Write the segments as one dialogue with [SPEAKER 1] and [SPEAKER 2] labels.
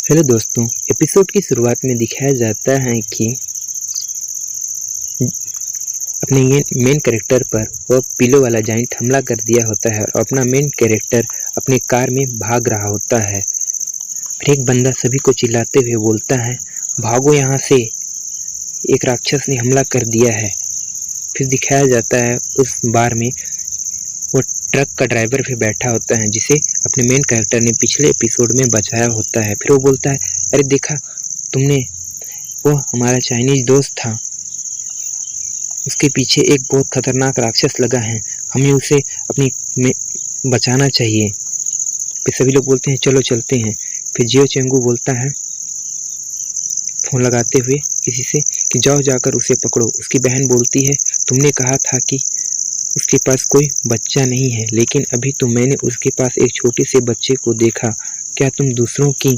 [SPEAKER 1] Hello दोस्तों, episode की शुरुआत में दिखाया जाता है कि अपने ये मेन कैरेक्टर पर वह पिलो वाला जाइंट हमला कर दिया होता है और अपना मेन कैरेक्टर अपने कार में भाग रहा होता है। फिर एक बंदा सभी को चिल्लाते हुए बोलता है, भागो यहाँ से, एक राक्षस ने हमला कर दिया है। फिर दिखाया जाता है उस बार में वो ट्रक का ड्राइवर भी बैठा होता है जिसे अपने मेन कैरेक्टर ने पिछले एपिसोड में बचाया होता है। फिर वो बोलता है, अरे देखा तुमने, वो हमारा चाइनीज दोस्त था, उसके पीछे एक बहुत खतरनाक राक्षस लगा है, हमें उसे अपनी में बचाना चाहिए। फिर सभी लोग बोलते हैं चलो चलते हैं। फिर जियो चेंगू बोलता है फ़ोन लगाते हुए किसी से कि जाओ जाकर उसे पकड़ो। उसकी बहन बोलती है, तुमने कहा था कि उसके पास कोई बच्चा नहीं है, लेकिन अभी तो मैंने उसके पास एक छोटे से बच्चे को देखा, क्या तुम दूसरों की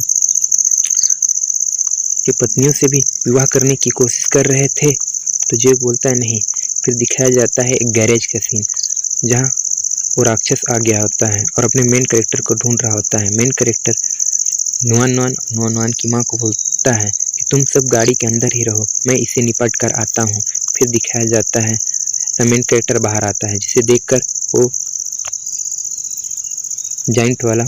[SPEAKER 1] पत्नियों से भी विवाह करने की कोशिश कर रहे थे? तो जे बोलता है नहीं। फिर दिखाया जाता है एक गैरेज का सीन जहाँ वो राक्षस आ गया होता है और अपने मेन कैरेक्टर को ढूंढ रहा होता है। मेन कैरेक्टर नुआन नुआन नुआन नुआन की माँ को बोलता है कि तुम सब गाड़ी के अंदर ही रहो, मैं इसे निपट कर आता हूँ। फिर दिखाया जाता है मेन कैरेक्टर बाहर आता है जिसे देखकर वो जाइंट वाला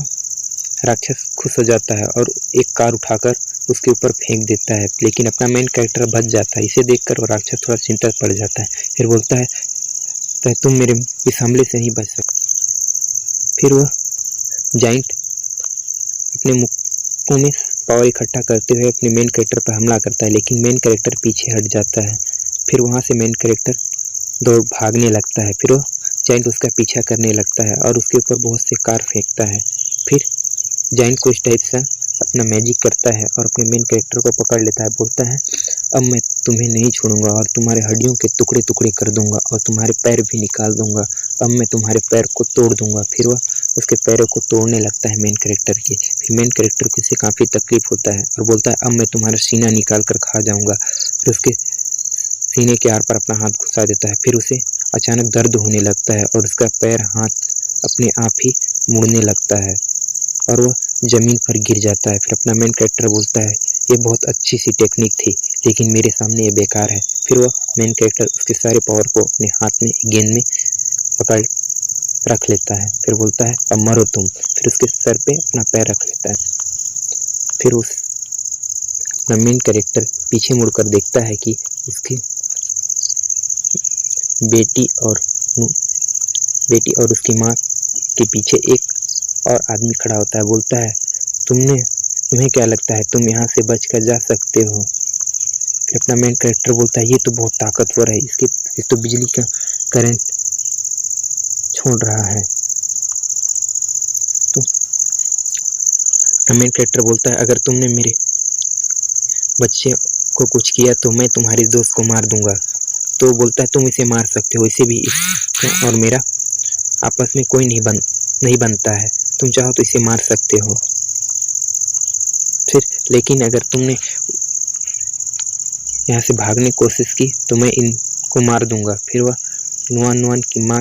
[SPEAKER 1] राक्षस खुश हो जाता है और एक कार उठाकर उसके ऊपर फेंक देता है, लेकिन अपना मेन कैरेक्टर बच जाता है। इसे देखकर वो राक्षस थोड़ा चिंतित पड़ जाता है। फिर बोलता है तो तुम मेरे इस हमले से नहीं बच सकते। फिर वह जाइंट अपने मुक्कों में पावर इकट्ठा करते हुए अपने मेन कैरेक्टर पर हमला करता है, लेकिन मेन कैरेक्टर पीछे हट जाता है। फिर वहाँ से मेन कैरेक्टर दौड़ भागने लगता है। फिर वो जाइंट उसका पीछा करने लगता है और उसके ऊपर बहुत से कार फेंकता है। फिर जाइंट को इस टाइप से अपना मैजिक करता है और अपने मेन कैरेक्टर को पकड़ लेता है। बोलता है अब मैं तुम्हें नहीं छोड़ूंगा और तुम्हारे हड्डियों के टुकड़े टुकड़े कर दूंगा और तुम्हारे पैर भी निकाल दूंगा, अब मैं तुम्हारे पैर को तोड़ दूंगा। फिर वह उसके पैरों को तोड़ने लगता है मेन कैरेक्टर के। फिर मेन कैरेक्टर को इससे काफ़ी तकलीफ होता है और बोलता है अब मैं तुम्हारा सीना निकाल कर खा जाऊँगा। फिर उसके सीने के आर पर अपना हाथ घुसा देता है। फिर उसे अचानक दर्द होने लगता है और उसका पैर हाथ अपने आप ही मुड़ने लगता है और वह ज़मीन पर गिर जाता है। फिर अपना मेन कैरेक्टर बोलता है ये बहुत अच्छी सी टेक्निक थी, लेकिन मेरे सामने ये बेकार है। फिर वह मेन कैरेक्टर उसके सारे पावर को अपने हाथ में गेंद में पकड़ रख लेता है। फिर बोलता है अब मरो तुम। फिर उसके सर पे अपना पैर रख लेता है। फिर उस अपना मेन कैरेक्टर पीछे मुड़कर देखता है कि उसकी बेटी और उसकी माँ के पीछे एक और आदमी खड़ा होता है। बोलता है तुम्हें क्या लगता है तुम यहाँ से बच कर जा सकते हो? फिर अपना मेन कैरेक्टर बोलता है ये तो बहुत ताकतवर है, ये तो बिजली का करंट छोड़ रहा है। तो अपना मेन कैरेक्टर बोलता है अगर तुमने मेरे बच्चे को कुछ किया तो मैं तुम्हारे दोस्त को मार दूंगा। तो बोलता है तुम इसे मार सकते हो, इसे भी इसका और मेरा आपस में कोई नहीं बनता है, तुम चाहो तो इसे मार सकते हो। फिर लेकिन अगर तुमने यहाँ से भागने की कोशिश की तो मैं इनको मार दूंगा। फिर वह नुआन नुआन की माँ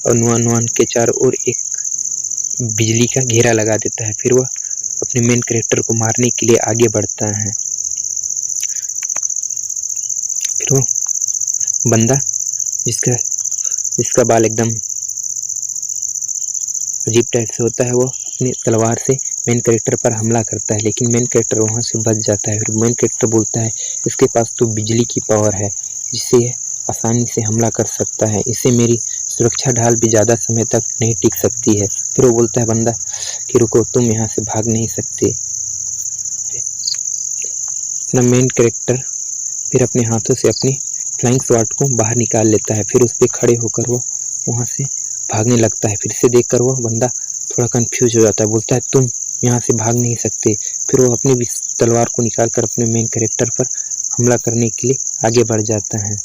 [SPEAKER 1] और नुआन नुआन के चारों ओर एक बिजली का घेरा लगा देता है। फिर वह अपने मेन कैरेक्टर को मारने के लिए आगे बढ़ता है। फिर वो बंदा जिसका बाल एकदम अजीब टाइप से होता है, वो अपनी तलवार से मेन कैरेक्टर पर हमला करता है, लेकिन मेन कैरेक्टर वहाँ से बच जाता है। फिर मेन कैरेक्टर बोलता है इसके पास तो बिजली की पावर है जिससे यह आसानी से हमला कर सकता है, इससे मेरी सुरक्षा ढाल भी ज़्यादा समय तक नहीं टिक सकती है। फिर वो बोलता है बंदा कि रुको, तुम यहाँ से भाग नहीं सकते। अपना मेन कैरेक्टर फिर अपने हाथों से अपनी फ्लाइंग स्वॉर्ड को बाहर निकाल लेता है। फिर उस पर खड़े होकर वो वहाँ से भागने लगता है। फिर से देखकर वह बंदा थोड़ा कंफ्यूज हो जाता है। बोलता है तुम यहाँ से भाग नहीं सकते। फिर वो अपनी तलवार को निकालकर अपने मेन कैरेक्टर पर हमला करने के लिए आगे बढ़ जाता है।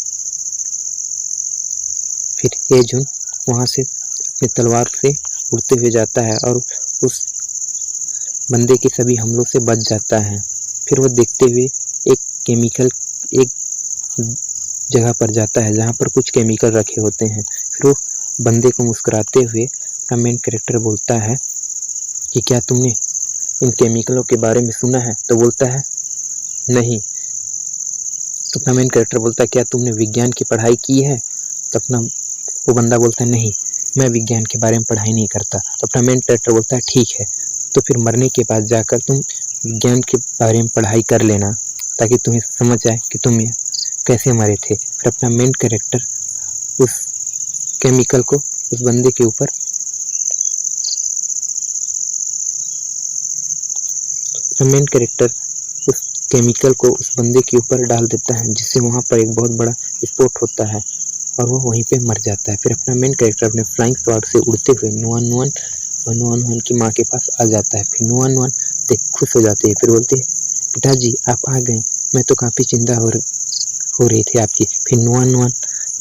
[SPEAKER 1] फिर एजुन वहाँ से अपनी तलवार से उड़ते हुए जाता है और उस बंदे के सभी हमलों से बच जाता है। फिर वो देखते हुए एक जगह पर जाता है जहाँ पर कुछ केमिकल रखे होते हैं। फिर वो बंदे को मुस्कुराते हुए अपना मेन कैरेक्टर बोलता है कि क्या तुमने इन केमिकलों के बारे में सुना है? तो बोलता है नहीं। तो अपना मेन कैरेक्टर बोलता है क्या तुमने विज्ञान की पढ़ाई की है? तो अपना वो बंदा बोलता है नहीं, मैं विज्ञान के बारे में पढ़ाई नहीं करता। तो अपना मेन कैरेक्टर बोलता है ठीक है, तो फिर मरने के बाद जाकर तुम विज्ञान के बारे में पढ़ाई कर लेना, ताकि तुम्हें समझ आए कि तुम कैसे मरे थे। फिर अपना मेन कैरेक्टर उस केमिकल को उस बंदे के ऊपर मेन कैरेक्टर उस केमिकल को उस बंदे के ऊपर डाल देता है, जिससे वहाँ पर एक बहुत बड़ा स्फोट होता है और वो वहीं पे मर जाता है। फिर अपना मेन कैरेक्टर अपने फ्लाइंग स्क्वाड से उड़ते हुए नुआन की माँ के पास आ जाता है। फिर नुआन देख खुश हो जाते हैं। फिर बोलते हैं पिताजी आप आ गए, मैं तो काफ़ी चिंता हो रही थी आपकी। फिर नुआन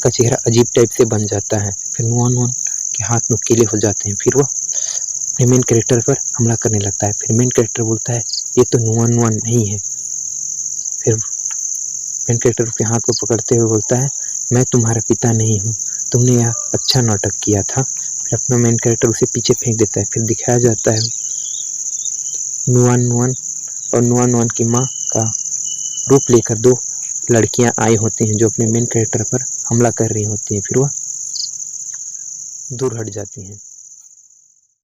[SPEAKER 1] का चेहरा अजीब टाइप से बन जाता है। फिर नुआन के हाथ नुकीले हो जाते हैं। फिर वो अपने मेन कैरेक्टर पर हमला करने लगता है। फिर मेन कैरेक्टर बोलता है ये तो नुआन नहीं है। फिर मेन कैरेक्टर उसके हाथ को पकड़ते हुए बोलता है मैं तुम्हारा पिता नहीं हूँ, तुमने यह अच्छा नाटक किया था। फिर अपना मेन कैरेक्टर उसे पीछे फेंक देता है। फिर दिखाया जाता है नुआन और नुआन की माँ का रूप लेकर दो लड़कियां आई होती हैं जो अपने मेन कैरेक्टर पर हमला कर रही होती हैं। फिर वह दूर हट जाती हैं।